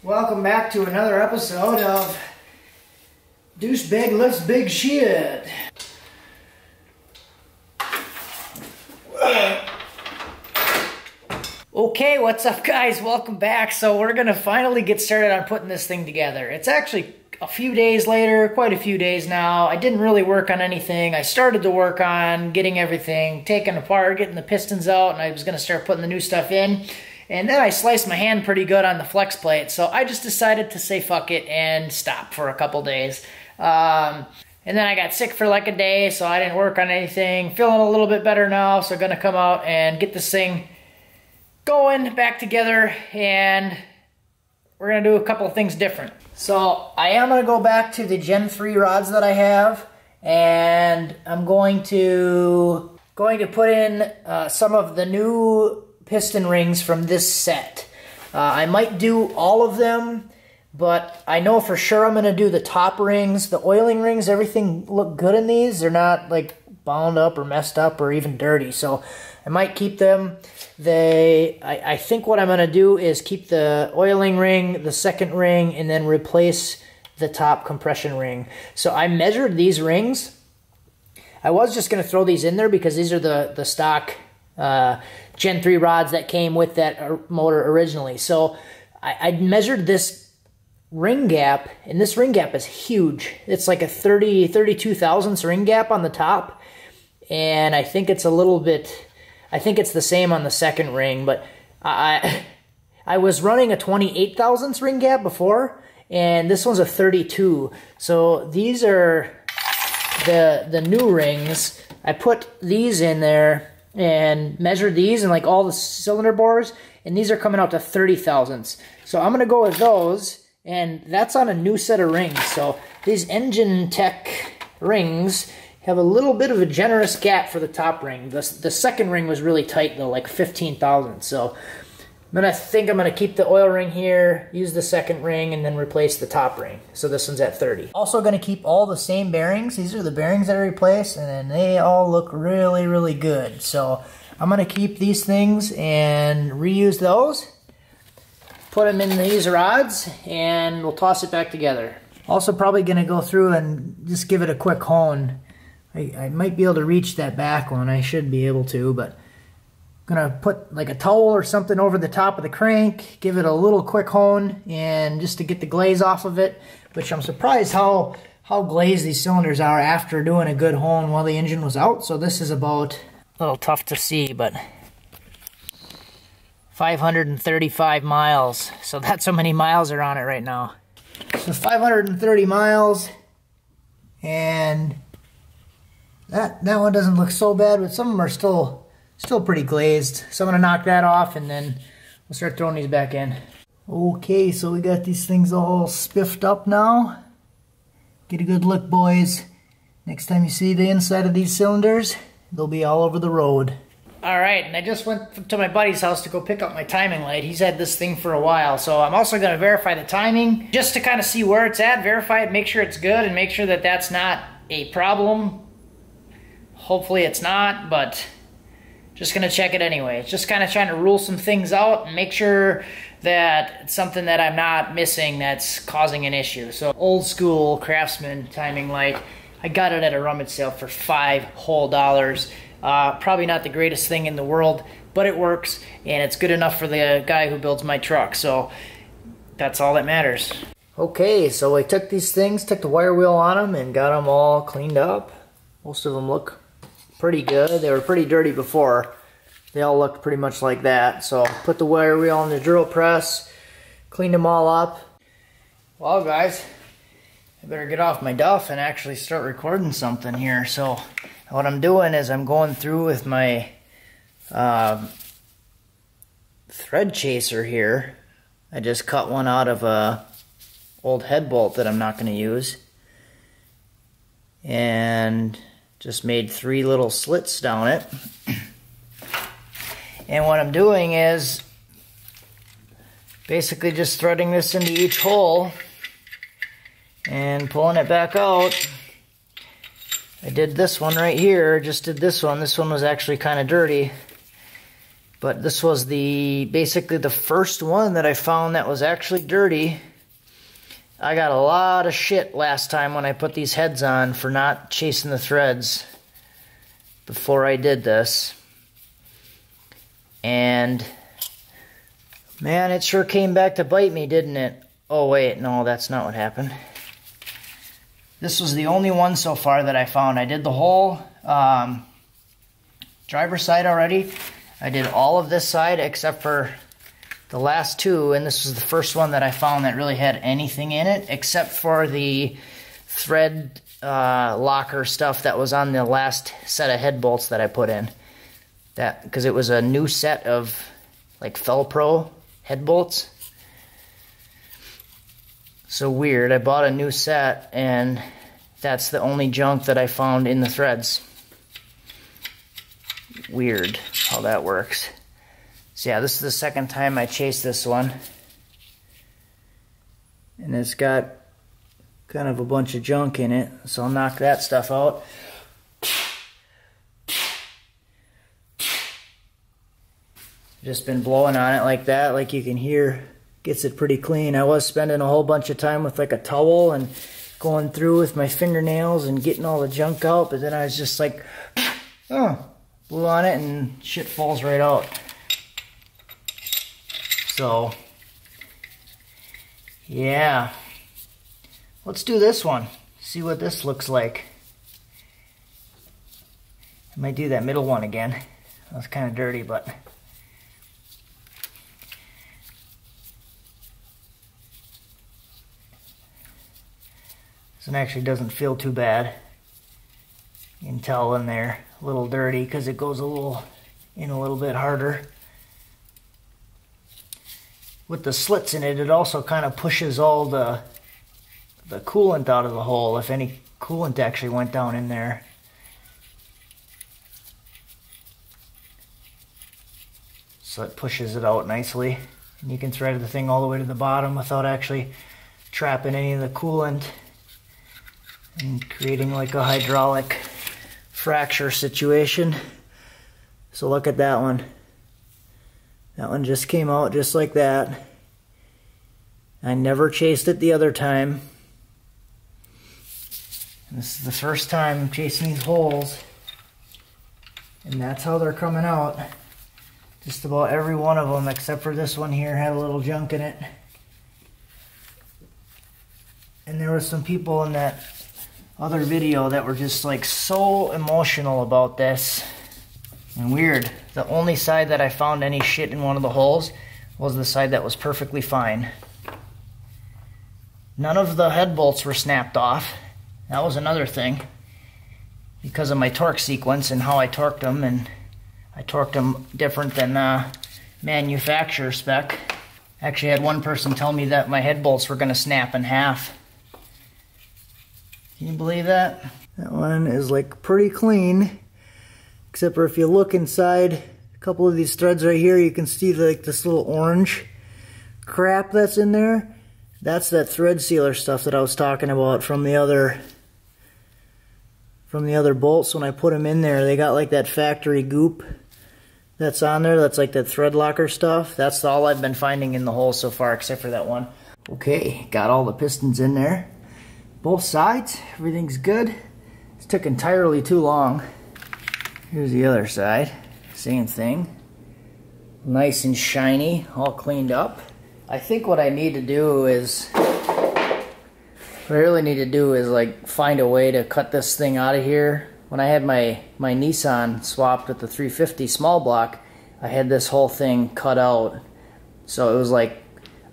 Welcome back to another episode of Deuce Big Lifts Big Shit. Okay, what's up guys? Welcome back. So we're gonna finally get started on putting this thing together. It's actually a few days later, quite a few days now. I didn't really work on anything. I started to work on getting everything taken apart, getting the pistons out, and I was gonna start putting the new stuff in. And then I sliced my hand pretty good on the flex plate, so I just decided to say fuck it and stop for a couple days. And then I got sick for like a day, so I didn't work on anything. Feeling a little bit better now, so gonna come out and get this thing going back together, and we're gonna do a couple of things different. So I am gonna go back to the Gen 3 rods that I have, and I'm going to put in some of the new piston rings from this set. I might do all of them, but I know for sure I'm going to do the top rings. The oiling rings, everything look good in these. They're not like bound up or messed up or even dirty, so I might keep them. I think what I'm going to do is keep the oiling ring, the second ring, and then replace the top compression ring. So I measured these rings. I was just going to throw these in there because these are the stock Gen 3 rods that came with that motor originally. So I measured this ring gap, and this ring gap is huge. It's like a 32 thousandths ring gap on the top, and I think it's a little bit, I think it's the same on the second ring, but I was running a 28 thousandths ring gap before, and this one's a 32. So these are the new rings. I put these in there and measured these and like all the cylinder bores, and these are coming out to 30 thousandths. So I'm gonna go with those, and that's on a new set of rings. So these Engine Tech rings have a little bit of a generous gap for the top ring. The second ring was really tight though, like 15 thousandths. So I'm gonna keep the oil ring here, use the second ring, and then replace the top ring. So this one's at 30. Also gonna keep all the same bearings. These are the bearings that I replaced, and then they all look really, really good. So I'm gonna keep these things and reuse those, put them in these rods, and we'll toss it back together. Also probably gonna go through and just give it a quick hone. I might be able to reach that back one. I should be able to, but gonna put like a towel or something over the top of the crank, give it a little quick hone, and just to get the glaze off of it, which I'm surprised how glazed these cylinders are after doing a good hone while the engine was out. So this is about, a little tough to see, but 535 miles. So that's how many miles are on it right now. So 530 miles, and that one doesn't look so bad, but some of them are still pretty glazed. So I'm gonna knock that off, and then we'll start throwing these back in. Okay, so we got these things all spiffed up now. Get a good look, boys. Next time you see the inside of these cylinders, they'll be all over the road. Alright, and I just went to my buddy's house to go pick up my timing light. He's had this thing for a while, so I'm also gonna verify the timing, just to kind of see where it's at, verify it, make sure it's good, and make sure that that's not a problem. Hopefully it's not, but just gonna check it anyway. It's just kind of trying to rule some things out and make sure that it's something that I'm not missing that's causing an issue. So old school Craftsman timing light. I got it at a rummage sale for $5 whole. Probably not the greatest thing in the world, but it works, and it's good enough for the guy who builds my truck. So that's all that matters. Okay, so I took these things, took the wire wheel on them, and got them all cleaned up. Most of them look pretty good. They were pretty dirty before. They all looked pretty much like that. So put the wire wheel on the drill press, cleaned them all up. Well guys, I better get off my duff and actually start recording something here. So what I'm doing is I'm going through with my thread chaser here. I just cut one out of a old head bolt that I'm not going to use, and just made 3 little slits down it. And what I'm doing is basically just threading this into each hole and pulling it back out. I did this one right here, just did this one. This one was actually kind of dirty, But this was basically the first one that I found that was actually dirty. I got a lot of shit last time when I put these heads on for not chasing the threads before I did this. And man, it sure came back to bite me, didn't it? Oh wait, no, that's not what happened. This was the only one so far that I found. I did the whole driver's side already. I did all of this side except for the last two, and this was the first one that I found that really had anything in it except for the thread locker stuff that was on the last set of head bolts that I put in. That because it was a new set of like Fel-Pro head bolts. So weird. I bought a new set and that's the only junk that I found in the threads. Weird how that works. So yeah, this is the second time I chased this one. And it's got kind of a bunch of junk in it. So I'll knock that stuff out. Just been blowing on it like that, like you can hear. Gets it pretty clean. I was spending a whole bunch of time with like a towel and going through with my fingernails and getting all the junk out, but then I was just like, oh, blew on it and shit falls right out. So, yeah. Let's do this one. See what this looks like. I might do that middle one again. That was kind of dirty, but... This one actually doesn't feel too bad. You can tell when they're a little dirty because it goes a little bit harder. With the slits in it, it also kind of pushes all the coolant out of the hole, if any coolant actually went down in there. So it pushes it out nicely. And you can thread the thing all the way to the bottom without actually trapping any of the coolant and creating like a hydraulic fracture situation. So look at that one. That one just came out just like that. I never chased it the other time. And this is the first time I'm chasing these holes. And that's how they're coming out. Just about every one of them except for this one here had a little junk in it. And there were some people in that other video that were just like so emotional about this. And weird, the only side that I found any shit in one of the holes was the side that was perfectly fine. None of the head bolts were snapped off. That was another thing. Because of my torque sequence and how I torqued them, and I torqued them different than manufacturer spec. Actually had one person tell me that my head bolts were going to snap in half. Can you believe that? That one is like pretty clean, except for if you look inside a couple of these threads right here, you can see like this little orange crap that's in there. That's that thread sealer stuff that I was talking about from the other bolts. When I put them in there, they got like that factory goop that's on there. That's like that thread locker stuff. That's all I've been finding in the hole so far, except for that one. Okay, got all the pistons in there. Both sides, everything's good. This took entirely too long. Here's the other side, same thing. Nice and shiny, all cleaned up. I think what I need to do is, like find a way to cut this thing out of here. When I had my Nissan swapped with the 350 small block, I had this whole thing cut out. So it was like,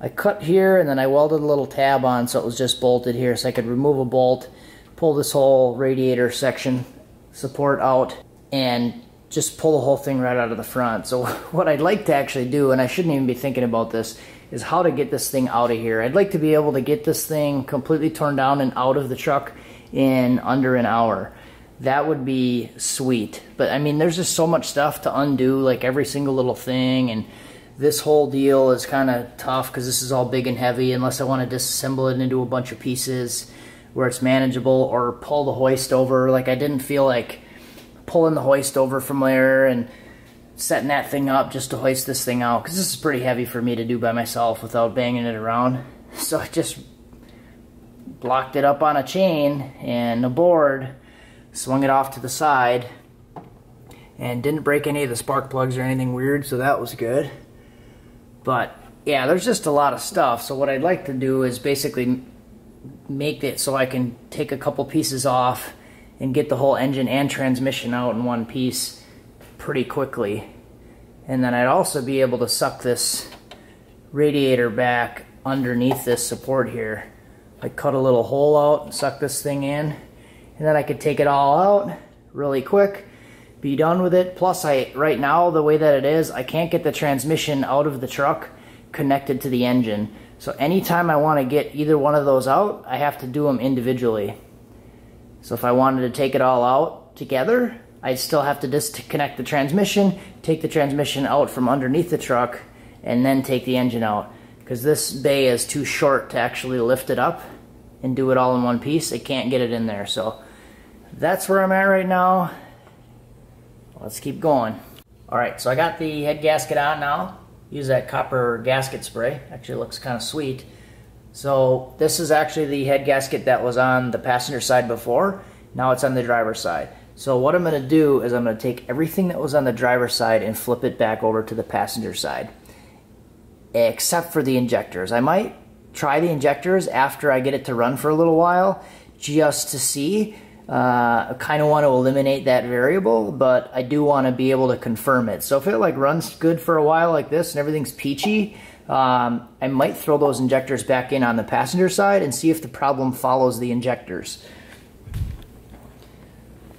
I cut here and then I welded a little tab on so it was just bolted here, so I could remove a bolt, pull this whole radiator section support out, and just pull the whole thing right out of the front. So what I'd like to actually do, and I shouldn't even be thinking about this, is how to get this thing out of here. I'd like to be able to get this thing completely torn down and out of the truck in under an hour. That would be sweet. But I mean, there's just so much stuff to undo, like every single little thing, and this whole deal is kind of tough because this is all big and heavy, unless I want to disassemble it into a bunch of pieces where it's manageable, or pull the hoist over. Like I didn't feel like pulling the hoist over from there and setting that thing up just to hoist this thing out, because this is pretty heavy for me to do by myself without banging it around. So I just blocked it up on a chain and a board, swung it off to the side, and didn't break any of the spark plugs or anything weird, so that was good. But yeah, there's just a lot of stuff. So what I'd like to do is basically make it so I can take a couple pieces off and get the whole engine and transmission out in one piece pretty quickly. And then I'd also be able to suck this radiator back underneath this support here. I cut a little hole out and suck this thing in, and then I could take it all out really quick, be done with it. Plus, right now, the way that it is, I can't get the transmission out of the truck connected to the engine. So anytime I want to get either one of those out, I have to do them individually. So if I wanted to take it all out together, I'd still have to disconnect the transmission, take the transmission out from underneath the truck, and then take the engine out. Because this bay is too short to actually lift it up and do it all in one piece. It can't get it in there. So that's where I'm at right now. Let's keep going. Alright, so I got the head gasket on now. Use that copper gasket spray. Actually looks kind of sweet. So this is actually the head gasket that was on the passenger side before. Now it's on the driver's side. So what I'm going to do is I'm going to take everything that was on the driver's side and flip it back over to the passenger side, except for the injectors. I might try the injectors after I get it to run for a little while, just to see. I kind of want to eliminate that variable, but I do want to be able to confirm it. So if it like runs good for a while like this and everything's peachy, I might throw those injectors back in on the passenger side and see if the problem follows the injectors.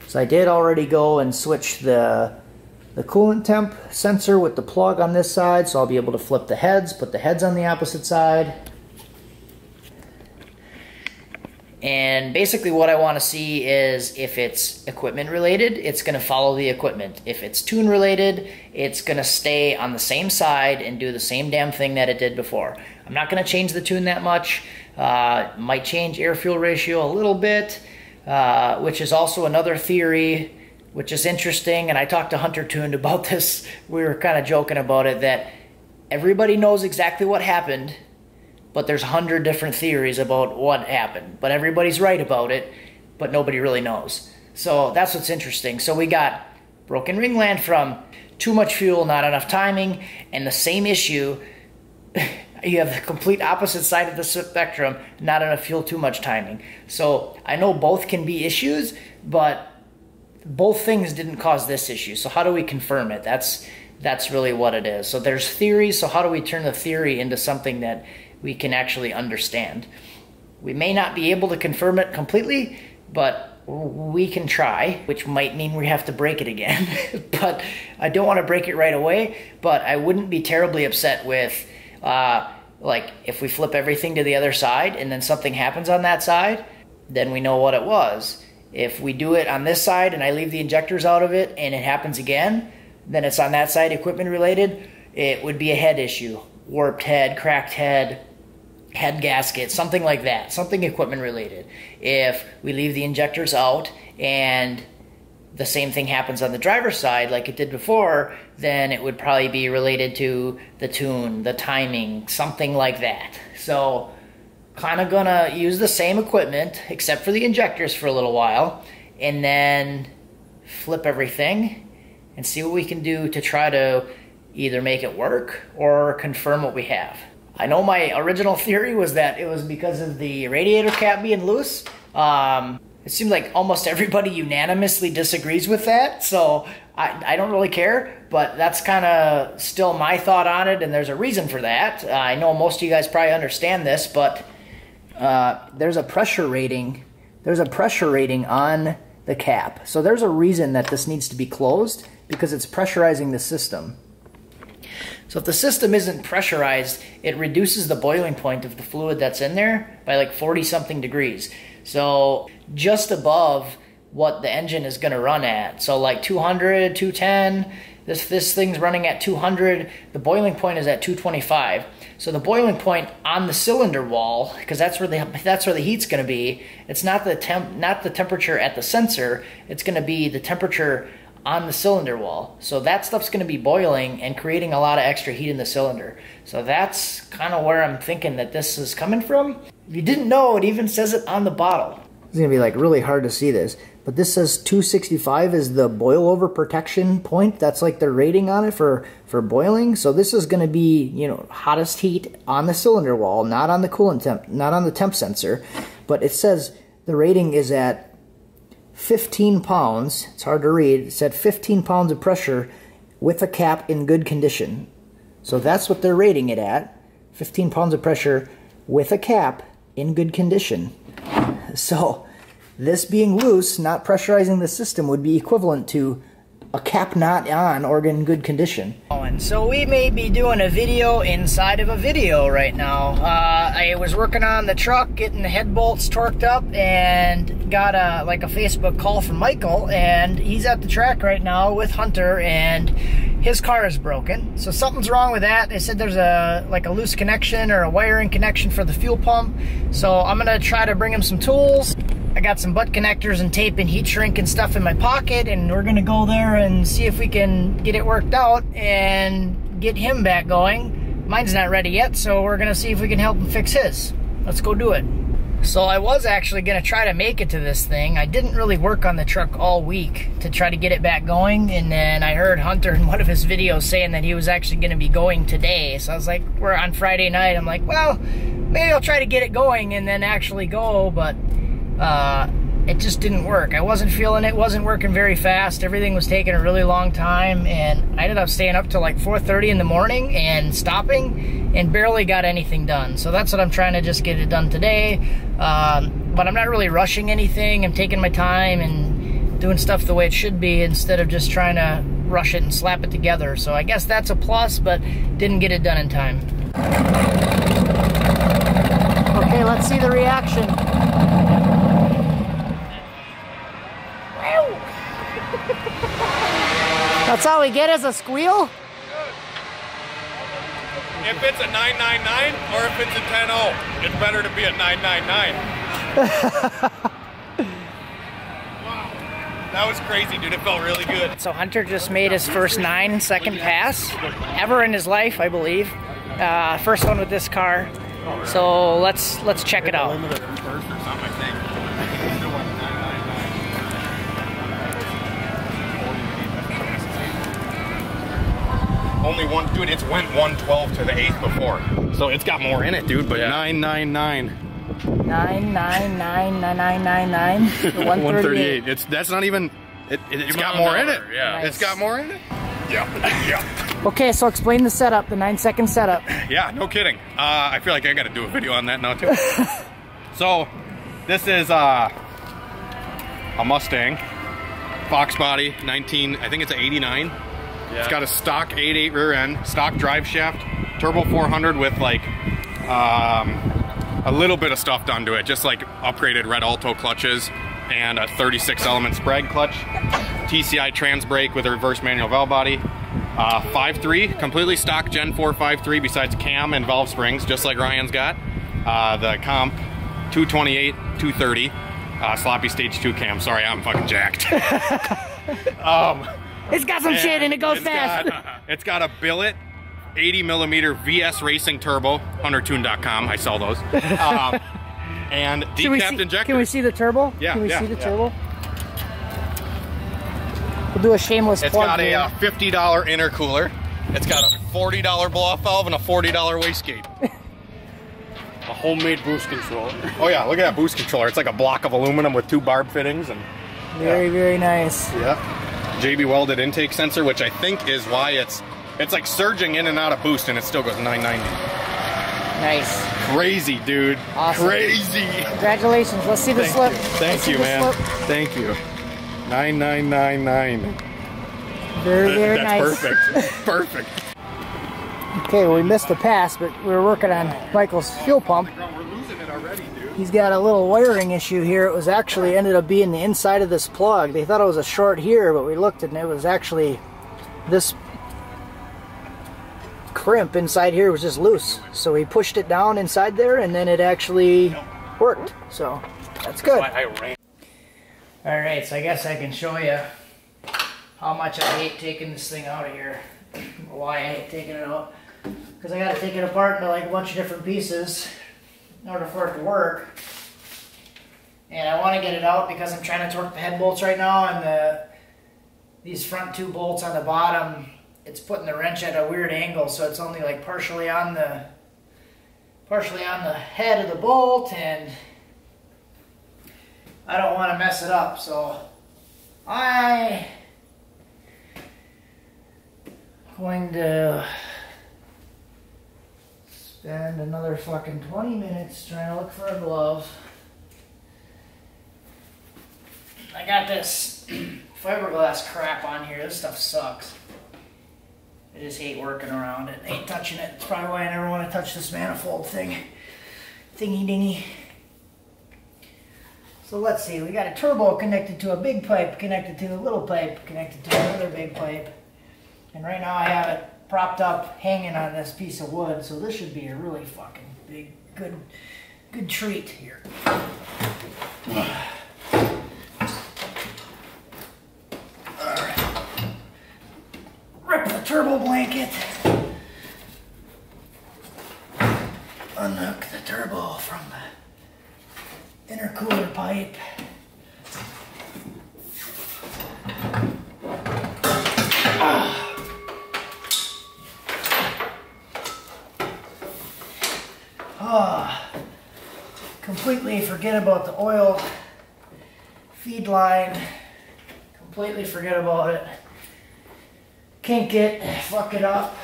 So I did already go and switch the coolant temp sensor with the plug on this side, so I'll be able to flip the heads, put the heads on the opposite side. And basically what I want to see is if it's equipment related, it's going to follow the equipment. If it's tune related, it's going to stay on the same side and do the same damn thing that it did before. I'm not going to change the tune that much. Might change air-fuel ratio a little bit, which is also another theory, which is interesting. And I talked to Hunter Tuned about this. We were kind of joking about it, that everybody knows exactly what happened, but there's 100 different theories about what happened. But everybody's right about it, but nobody really knows. So that's what's interesting. So we got broken ringland from too much fuel, not enough timing, and the same issue, you have the complete opposite side of the spectrum, not enough fuel, too much timing. So I know both can be issues, but both things didn't cause this issue. So how do we confirm it? That's really what it is. So there's theories, so how do we turn the theory into something that we can actually understand? We may not be able to confirm it completely, but we can try, which might mean we have to break it again. But I don't want to break it right away, but I wouldn't be terribly upset with, like, if we flip everything to the other side and then something happens on that side, then we know what it was. If we do it on this side and I leave the injectors out of it and it happens again, then it's on that side equipment related. It would be a head issue. Warped head, cracked head, head gasket, something like that, something equipment related. If we leave the injectors out and the same thing happens on the driver's side like it did before, then it would probably be related to the tune, the timing, something like that. So kind of gonna use the same equipment except for the injectors for a little while, and then flip everything and see what we can do to try to either make it work or confirm what we have. I know my original theory was that it was because of the radiator cap being loose. It seemed like almost everybody unanimously disagrees with that, so I don't really care, but that's kind of still my thought on it, and there's a reason for that. I know most of you guys probably understand this, but there's a pressure rating. There's a pressure rating on the cap, so there's a reason that this needs to be closed, because it's pressurizing the system. So if the system isn't pressurized, it reduces the boiling point of the fluid that's in there by like 40-something degrees. So just above what the engine is going to run at. So like 200, 210, this thing's running at 200, the boiling point is at 225. So the boiling point on the cylinder wall, because that's where the heat's going to be, it's not the temperature at the sensor, it's going to be the temperature on the cylinder wall. So that stuff's going to be boiling and creating a lot of extra heat in the cylinder. So that's kind of where I'm thinking that this is coming from. If you didn't know, it even says it on the bottle. It's going to be like really hard to see this, but this says 265 is the boil over protection point. That's like the rating on it for boiling. So this is going to be, you know, hottest heat on the cylinder wall, not on the coolant temp, not on the temp sensor, but it says the rating is at 15 pounds, it's hard to read, it said 15 pounds of pressure with a cap in good condition. So that's what they're rating it at, 15 pounds of pressure with a cap in good condition. So this being loose, not pressurizing the system, would be equivalent to a cap not on or in good condition. And so we may be doing a video inside of a video right now. I was working on the truck, getting the head bolts torqued up, and got a Facebook call from Michael, and he's at the track right now with Hunter, and his car is broken. So something's wrong with that. They said there's a loose connection or a wiring connection for the fuel pump. So I'm gonna try to bring him some tools. I got some butt connectors and tape and heat shrink and stuff in my pocket, and we're gonna go there and see if we can get it worked out and get him back going. Mine's not ready yet, so we're gonna see if we can help him fix his. Let's go do it. So I was actually gonna try to make it to this thing. I didn't really work on the truck all week to try to get it back going, and then I heard Hunter in one of his videos saying that he was actually gonna be going today. So I was like, we're on Friday night. I'm like, well, maybe I'll try to get it going and then actually go, but it just didn't work. I wasn't feeling it, wasn't working very fast. Everything was taking a really long time, and I ended up staying up till like 4:30 in the morning and stopping and barely got anything done. So that's what I'm trying to just get it done today. But I'm not really rushing anything. I'm taking my time and doing stuff the way it should be instead of just trying to rush it and slap it together. So I guess that's a plus, but didn't get it done in time. Okay, let's see the reaction. That's all we get is a squeal? If it's a 999 or if it's a 10-0, it's better to be a 999. Wow. That was crazy, dude. It felt really good. So Hunter just made his first 9-second pass ever in his life, I believe. First one with this car. So let's check it out. Only one, dude, it's went 112 to the 8th before. So it's got more in it, dude, but yeah. 999. 9999999. 138. That's not even, it's got more in it. Yeah. Nice. It's got more in it? Yeah. Yeah. Okay, so explain the setup, the 9-second setup. Yeah, no kidding. I feel like I gotta do a video on that now too. So, this is a Mustang. Fox body, I think it's an 89. Yeah. It's got a stock 8.8 rear end, stock drive shaft, turbo 400 with like a little bit of stuff done to it, just like upgraded red Alto clutches and a 36 element Sprague clutch, TCI trans brake with a reverse manual valve body, 5.3, completely stock Gen 4 5.3 besides cam and valve springs, just like Ryan's got. The comp 228, 230, sloppy stage 2 cam. Sorry, I'm fucking jacked. It's got some shit and it goes fast. It's got a billet 80mm VS Racing Turbo, huntertune.com. I sell those. And decapped injector. Can we see the turbo? Yeah. Can we see the turbo? We'll do a shameless plug. It's got a $50 intercooler. It's got a $40 blow-off valve and a $40 wastegate. A homemade boost controller. Oh yeah, look at that boost controller. It's like a block of aluminum with 2 barb fittings and very nice. Yeah. JB welded intake sensor, which I think is why it's like surging in and out of boost and it still goes 990. Nice. Crazy, dude. Awesome. Crazy. Congratulations. Let's see the slip. Thank you, man. Thank you. 9999. Very That's nice. Perfect. Perfect. Okay, well, we missed the pass, but we were working on Michael's fuel pump. We're losing it already, dude. He's got a little wiring issue here. It was actually ended up being the inside of this plug. They thought it was a short here, but we looked and it was actually this crimp inside here was just loose. So we pushed it down inside there and then it actually worked. So that's good. Alright, so I guess I can show you how much I hate taking this thing out of here. Why I hate taking it out. Because I gotta take it apart into like a bunch of different pieces in order for it to work. And I want to get it out because I'm trying to torque the head bolts right now, and these front 2 bolts on the bottom, it's putting the wrench at a weird angle, so it's only like partially on the head of the bolt, and I don't want to mess it up, so I'm going to spend another fucking 20 minutes trying to look for a glove. I got this fiberglass crap on here. This stuff sucks. I just hate working around it. I hate touching it. It's probably why I never want to touch this manifold thing. Thingy dingy. So let's see. We got a turbo connected to a big pipe, connected to a little pipe, connected to another big pipe. And right now I have it propped up, hanging on this piece of wood. So this should be a really fucking big, good treat here. Rip the turbo blanket. Unhook the turbo from the intercooler pipe. Completely forget about the oil feed line. Completely forget about it. Kink it, fuck it up.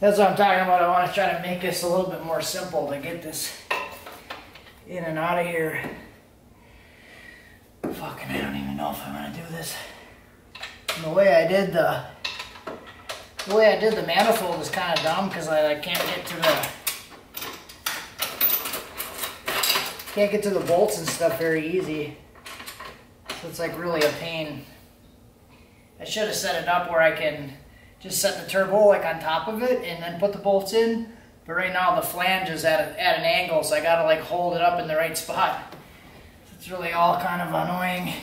That's what I'm talking about. I want to try to make this a little bit more simple to get this in and out of here. Fucking, I don't even know if I'm gonna do this. And the way I did the manifold is kind of dumb because I can't get to the bolts and stuff very easy. So it's like really a pain. I should have set it up where I can just set the turbo like on top of it and then put the bolts in. But right now the flange is at an angle, so I gotta like hold it up in the right spot. It's really all kind of annoying.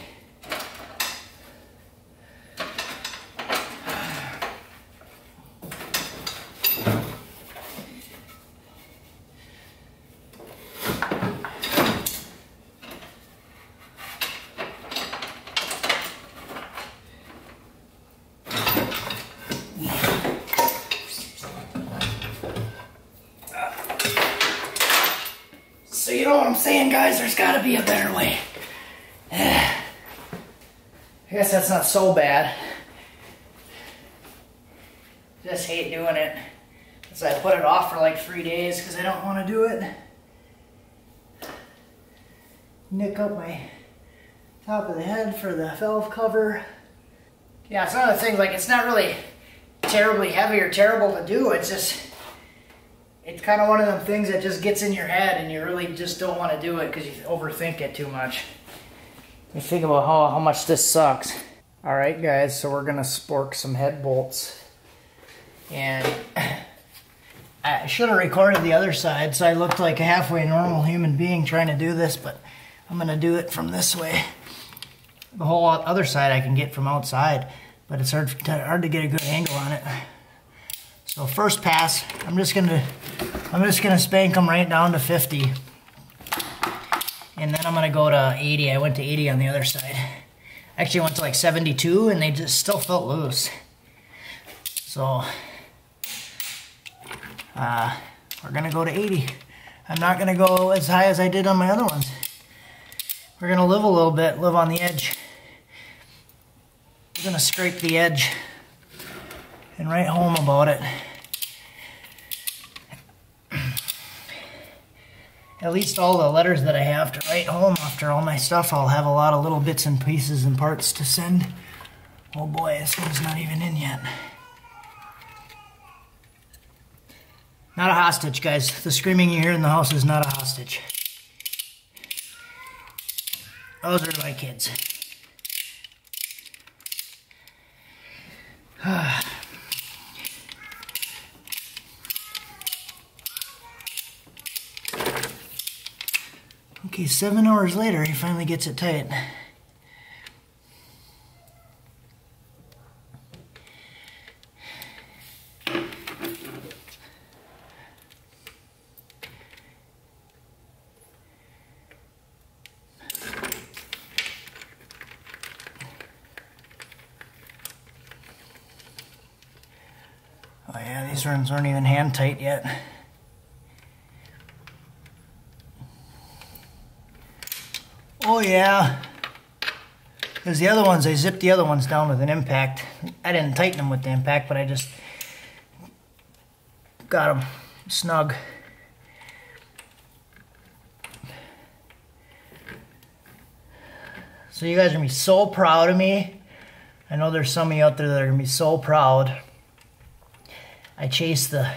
So you know what I'm saying, guys? There's got to be a better way. I guess that's not so bad. Just hate doing it. So I put it off for like 3 days because I don't want to do it. Nick up my top of the head for the valve cover. Yeah, it's another thing, like it's not really terribly heavy or terrible to do. It's just, it's kind of one of them things that just gets in your head and you really just don't want to do it because you overthink it too much. You think about how much this sucks. Alright guys, so we're going to spork some head bolts. And I should have recorded the other side so I looked like a halfway normal human being trying to do this, but I'm going to do it from this way. The whole other side I can get from outside, but it's hard to get a good angle on it. So first pass, I'm just gonna spank them right down to 50. And then I'm gonna go to 80. I went to 80 on the other side. Actually went to like 72 and they just still felt loose. So we're gonna go to 80. I'm not gonna go as high as I did on my other ones. We're gonna live a little bit, live on the edge. We're gonna scrape the edge and write home about it. At least all the letters that I have to write home after all my stuff, I'll have a lot of little bits and pieces and parts to send. Oh boy, this one's not even in yet. Not a hostage, guys. The screaming you hear in the house is not a hostage. Those are my kids. Okay, 7 hours later, he finally gets it tight. Oh yeah, these runs aren't even hand tight yet. Oh yeah, because the other ones, I zipped the other ones down with an impact. I didn't tighten them with the impact, but I just got them snug. So you guys are going to be so proud of me. I know there's some of you out there that are going to be so proud. I chased the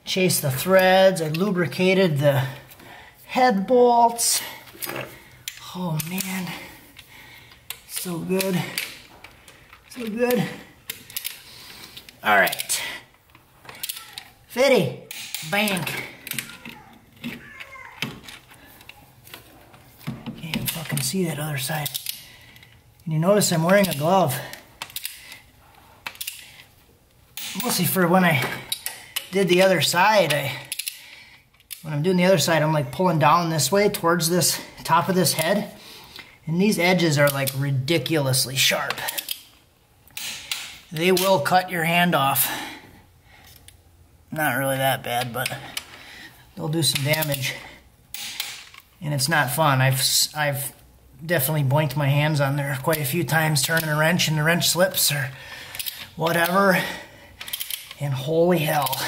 threads, I lubricated the head bolts. Oh man, so good, so good. All right, Fitty, bank. Can't even fucking see that other side. And you notice I'm wearing a glove. Mostly for when I did the other side. When I'm doing the other side, I'm like pulling down this way towards this top of this head. And these edges are like ridiculously sharp. They will cut your hand off. Not really that bad, but they'll do some damage. And it's not fun. I've definitely boinked my hands on there quite a few times turning a wrench and the wrench slips or whatever. And holy hell,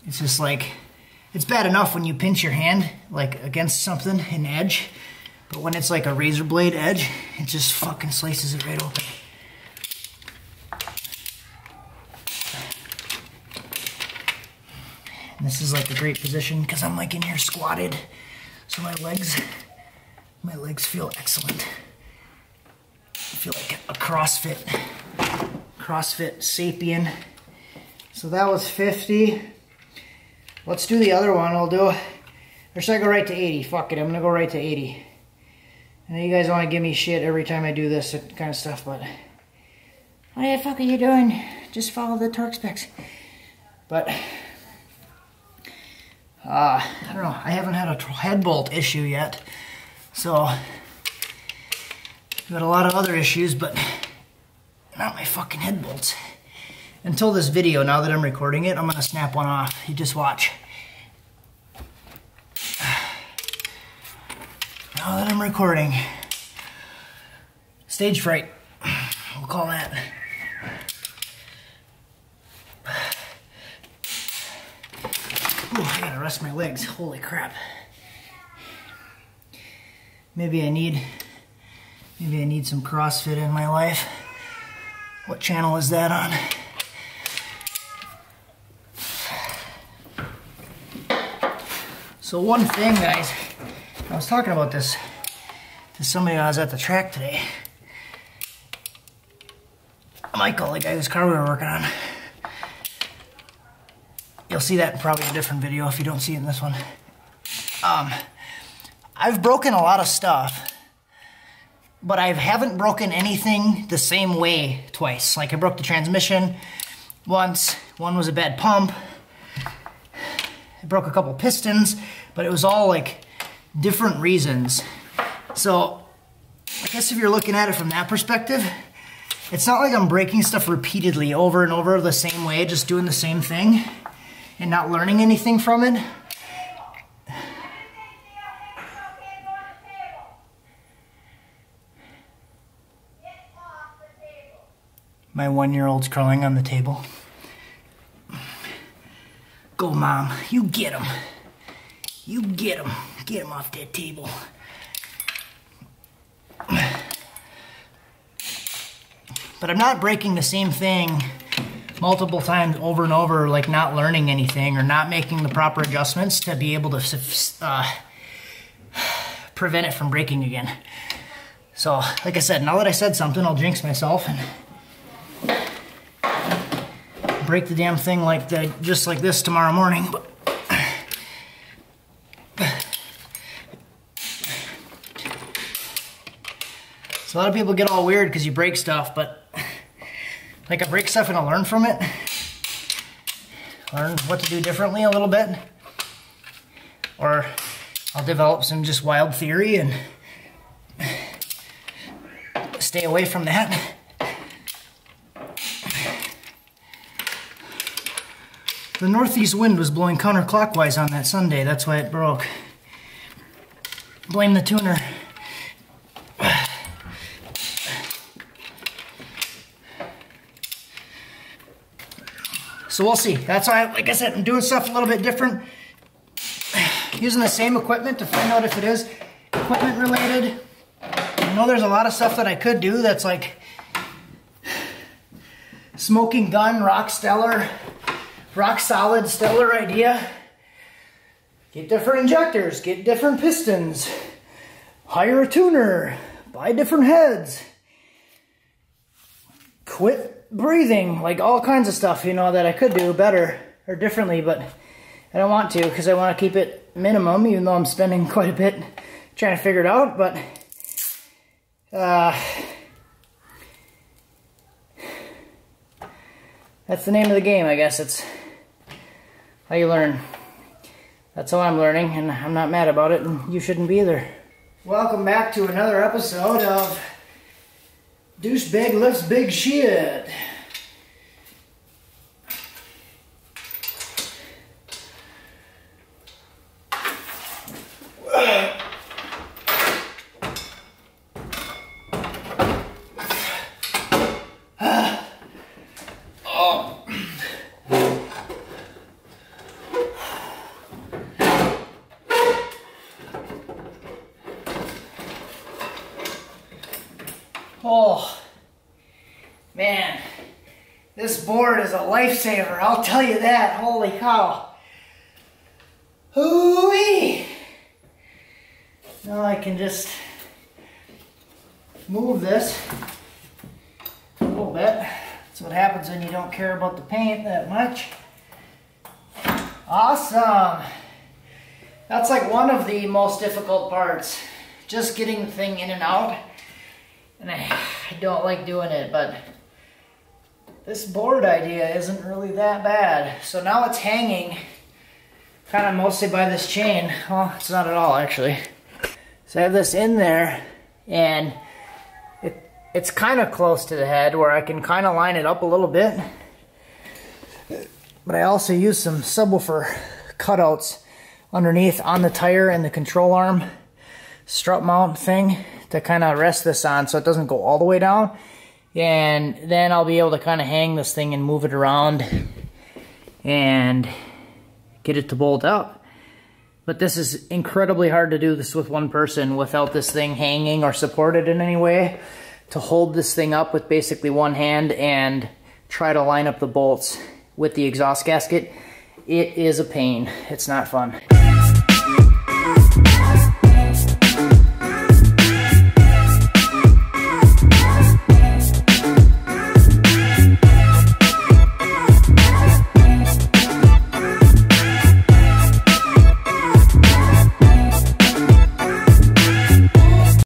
it's just like, it's bad enough when you pinch your hand like against something, an edge, but when it's like a razor blade edge, it just fucking slices it right open. And this is like a great position because I'm like in here squatted, so my legs feel excellent. I feel like a CrossFit Sapien. So that was 50. Let's do the other one. I'll do, or should I go right to 80? Fuck it, I'm gonna go right to 80. I know you guys want to give me shit every time I do this kind of stuff, but what the fuck are you doing? Just follow the torque specs. But I don't know, I haven't had a head bolt issue yet. So I've got a lot of other issues, but not my fucking head bolts. Until this video, now that I'm recording it, I'm gonna snap one off. You just watch. Now that I'm recording. Stage fright, we'll call that. Ooh, I gotta rest my legs, holy crap. Maybe I need some CrossFit in my life. What channel is that on? So one thing, guys, I was talking about this to somebody when I was at the track today. Michael, the guy whose car we were working on. You'll see that in probably a different video if you don't see it in this one. I've broken a lot of stuff, but I haven't broken anything the same way twice. Like I broke the transmission once, one was a bad pump. I broke a couple pistons, but it was all like different reasons. So I guess if you're looking at it from that perspective, it's not like I'm breaking stuff repeatedly over and over the same way, just doing the same thing and not learning anything from it. My 1-year-old's crawling on the table. Go, Mom. You get him. You get him. Get him off that table. But I'm not breaking the same thing multiple times over and over, like not learning anything or not making the proper adjustments to be able to prevent it from breaking again. So, like I said, now that I said something, I'll jinx myself and break the damn thing like just like this tomorrow morning. But So a lot of people get all weird because you break stuff, but like I break stuff and I learn from it. Learn what to do differently a little bit. Or I'll develop some just wild theory and stay away from that. The northeast wind was blowing counterclockwise on that Sunday. That's why it broke. Blame the tuner. So we'll see. That's why, like I said, I'm doing stuff a little bit different. Using the same equipment to find out if it is equipment related. I know there's a lot of stuff that I could do that's like smoking gun, rock solid stellar idea. Get different injectors, get different pistons, hire a tuner, buy different heads, quit breathing, like all kinds of stuff, you know, that I could do better or differently, but I don't want to because I want to keep it minimum, even though I'm spending quite a bit trying to figure it out. But that's the name of the game, I guess. It's how you learn. That's how I'm learning, and I'm not mad about it, and you shouldn't be either. Welcome back to another episode of Douchebag Lifts Big Shit. Oh, man, this board is a lifesaver, I'll tell you that. Holy cow. Hoo-wee. Now I can just move this a little bit. That's what happens when you don't care about the paint that much. Awesome. That's like one of the most difficult parts. Just getting the thing in and out. And I don't like doing it, but this board idea isn't really that bad. So now it's hanging kind of mostly by this chain. Well, it's not at all, actually. So I have this in there, and it's kind of close to the head where I can kind of line it up a little bit. But I also use some subwoofer cutouts underneath on the tire and the control arm strut mount thing to kind of rest this on so it doesn't go all the way down. And then I'll be able to kind of hang this thing and move it around and get it to bolt up. But this is incredibly hard to do this with one person without this thing hanging or supported in any way. To hold this thing up with basically one hand and try to line up the bolts with the exhaust gasket, it is a pain. It's not fun.